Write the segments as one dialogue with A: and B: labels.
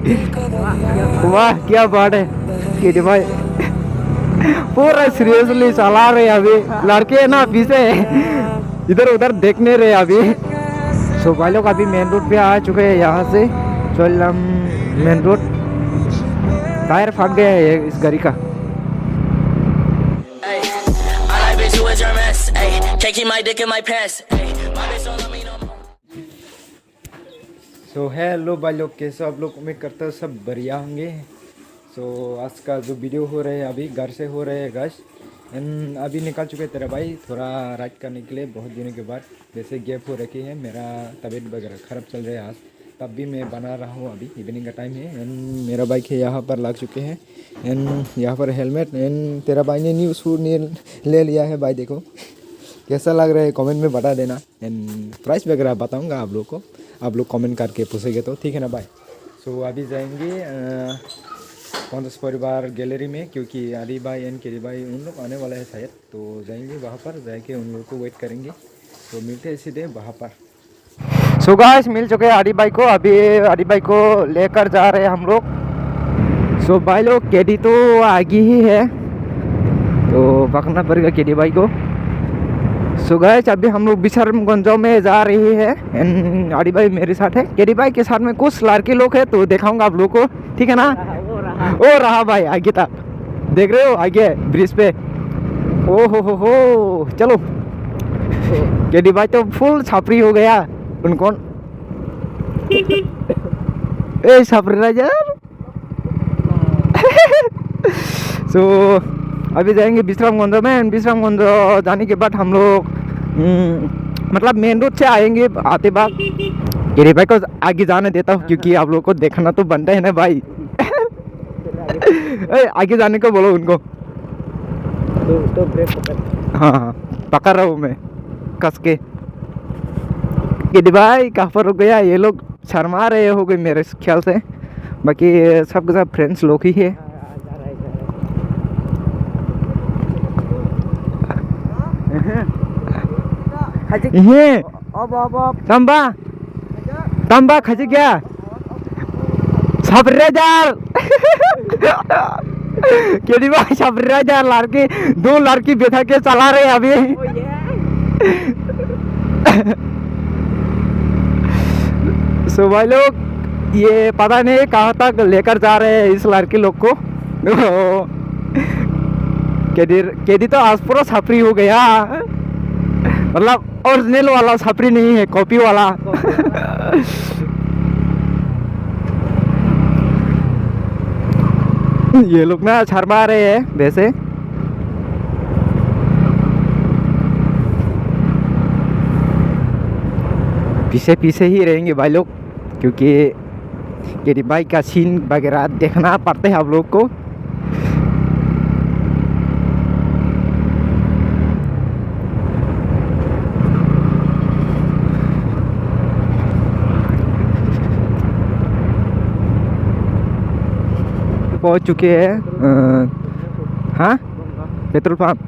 A: वाह क्या बात है केडी भाई, पूरा सीरियसली चला रहे अभी। लड़के ना पीछे इधर उधर देखने रहे अभी। सो भाई लोग अभी मेन रोड पे आ चुके हैं। यहाँ से चल हम मेन रोड। टायर फट गया है इस गाड़ी का। सो हेलो भाई लोग, कैसे आप लोग? उम्मीद करते हो सब बढ़िया होंगे। सो आज का जो वीडियो हो रहे हैं अभी घर से हो रहे हैं गाइस। अभी निकल चुके तेरा भाई थोड़ा राइड करने के लिए बहुत दिनों के बाद। वैसे गैप हो रखी है, मेरा तबीयत वगैरह ख़राब चल रहा है आज, तब भी मैं बना रहा हूँ। अभी इवनिंग का टाइम है एंड मेरा बाइक है यहाँ पर लग चुके हैं एंड यहाँ पर हेलमेट एंड तेरा भाई ने न्यू शूज ले लिया है। भाई देखो कैसा लग रहा है, कमेंट में बता देना एंड प्राइस वगैरह बताऊँगा आप लोग को। आप लोग कमेंट करके पूछेंगे तो ठीक है ना भाई। सो अभी जाएंगे पंकज परिवार गैलरी में, क्योंकि आदि भाई एंड केरी भाई उन लोग आने वाला है शायद, तो जाएंगे वहाँ पर। जाके उन लोग को वेट करेंगे, तो मिलते हैं सीधे वहाँ पर। सो गाइस मिल चुके हैं आदि भाई को। अभी आदि भाई को लेकर जा रहे हैं हम लोग। सो भाई लोग केडी तो आगे ही है, तो पकड़ना पड़ेगा केडी भाई को। सो गाइस अभी हम लोग बिशरमगंज में जा रही है एंड आदि भाई मेरे साथ है। केडी भाई के साथ में कुछ लड़के लोग हैं, तो दिखाऊंगा आप लोग को, ठीक है ना? ओ रहा भाई आगे था, देख रहे हो आगे ब्रिज पे। ओ हो चलो। केडी भाई तो फुल छापरी हो गया उनको। ए छापरी राजा। सो अभी जाएंगे विश्रामगंज में। विश्रामगंज जाने के बाद हम लोग मतलब मेन रोड से आएंगे आते बार। केडी भाई को आगे जाने देता हूँ, क्योंकि आप लोग को देखना तो बनता है ना भाई। आगे जाने को बोलो उनको। तो ब्रेक पकड़। हाँ पकड़ रहा हूँ मैं कस के। केडी भाई कहाँ पर रुक गया? ये लोग शर्मा रहे हो गए मेरे ख्याल से, बाकी सब के सब फ्रेंड्स लोग ही है। ये तंबा तंबा खच गया छपरे जार। केडी भाई छपरे जार लड़की, दो लड़की बैठा के चला रहे अभी। सो भाई लोग ये पता नहीं कहाँ तक लेकर जा रहे हैं इस लड़की लोग को। केडी तो आज पूरा छपरी हो गया, मतलब ओरिजिनल वाला छपरी नहीं है, कॉपी वाला। ये लोग ना शर्मा रहे हैं वैसे। पीछे पीछे ही रहेंगे भाई लोग, क्योंकि केडी भाई का सीन वगैरह देखना पड़ता है आप लोग को। पहुंच चुके हैं हाँ पेट्रोल पंप।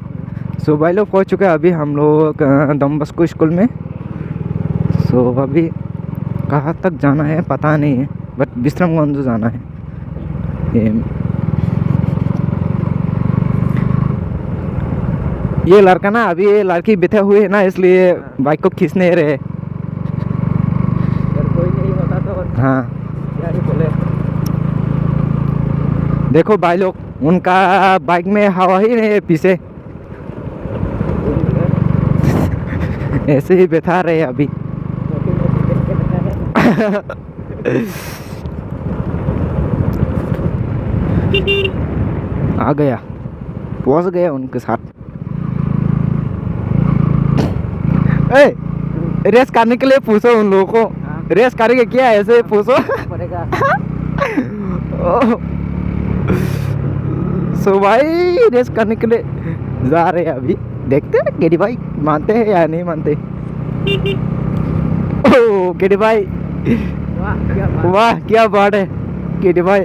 A: सो भाई लोग पहुंच चुके हैं अभी हम लोग डॉन बॉस्को स्कूल में। सो अभी कहाँ तक जाना है पता नहीं है, बट विश्रामगंज जाना है। ये लड़का ना अभी ये लड़की बैठे हुए है ना, इसलिए बाइक को खींचने रहे। कोई नहीं होता तो हाँ क्या ही बोले। देखो भाई लोग उनका बाइक में हवा ही नहीं है पीछे। ऐसे ही बैठा रहे अभी। आ गया, पहुंच गया उनके साथ। ए, रेस करने के लिए पूछो उन लोगों को। रेस करेंगे क्या? ऐसे पूछो। सो भाई रेस करने के लिए जा रहे हैं अभी। देखते हैं केडी भाई मानते हैं या नहीं मानते। ओ केडी भाई वाह क्या बात है। केडी भाई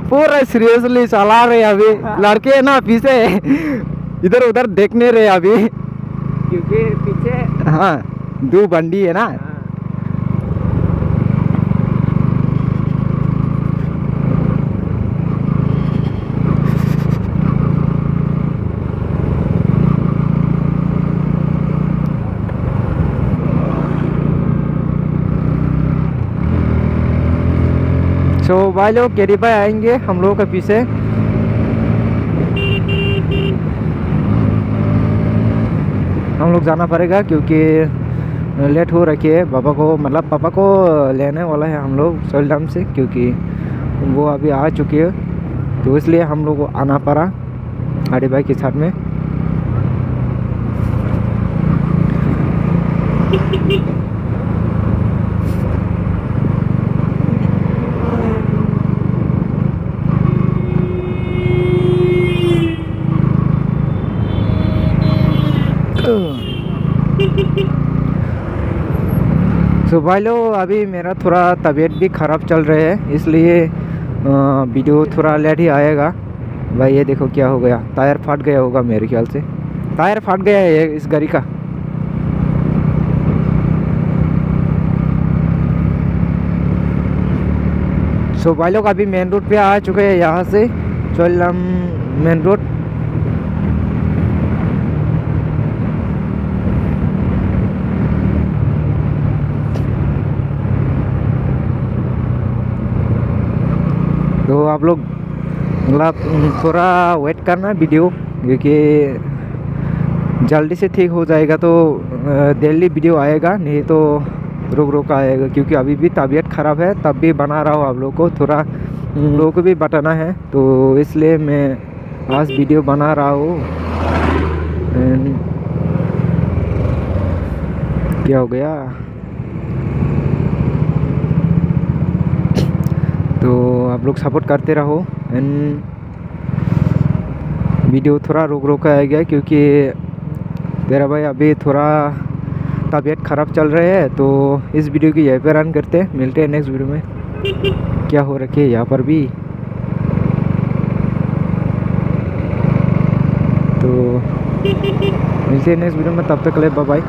A: पूरा सीरियसली चला रहे अभी। लड़के ना पीछे इधर उधर देखने रहे अभी, क्योंकि पीछे हाँ दो बंडी है ना। सो भाई लोग केरी भाई आएंगे हम लोगों के पीछे। हम लोग जाना पड़ेगा क्योंकि लेट हो रखी है। पापा को मतलब पापा को लेने वाला है हम लोग सोलडाम से, क्योंकि वो अभी आ चुकी है, तो इसलिए हम लोग को आना पड़ा आड़े भाई के साथ में। तो भाई लोग अभी मेरा थोड़ा तबीयत भी ख़राब चल रहा है, इसलिए वीडियो थोड़ा लेट ही आएगा। भाई ये देखो क्या हो गया, टायर फट गया होगा मेरे ख्याल से, टायर फट गया है इस गाड़ी का। सो भाई लोग अभी मेन रोड पे आ चुके हैं, यहाँ से चोलम मेन रोड। तो आप लोग मतलब थोड़ा वेट करना वीडियो, क्योंकि जल्दी से ठीक हो जाएगा तो डेली वीडियो आएगा, नहीं तो रुक रुक आएगा। क्योंकि अभी भी तबीयत ख़राब है, तब भी बना रहा हूँ आप लोग को, थोड़ा लोगों को भी बताना है, तो इसलिए मैं आज वीडियो बना रहा हूँ। क्या हो गया, तो आप लोग सपोर्ट करते रहो। एंड वीडियो थोड़ा रोक रोक आएगा, क्योंकि तेरा भाई अभी थोड़ा तबीयत ख़राब चल रहे है। तो इस वीडियो की यहीं पे रन करते हैं, मिलते हैं नेक्स्ट वीडियो में। क्या हो रखे है यहाँ पर भी, तो मिलते हैं नेक्स्ट वीडियो में, तब तक के लिए बाय बाय।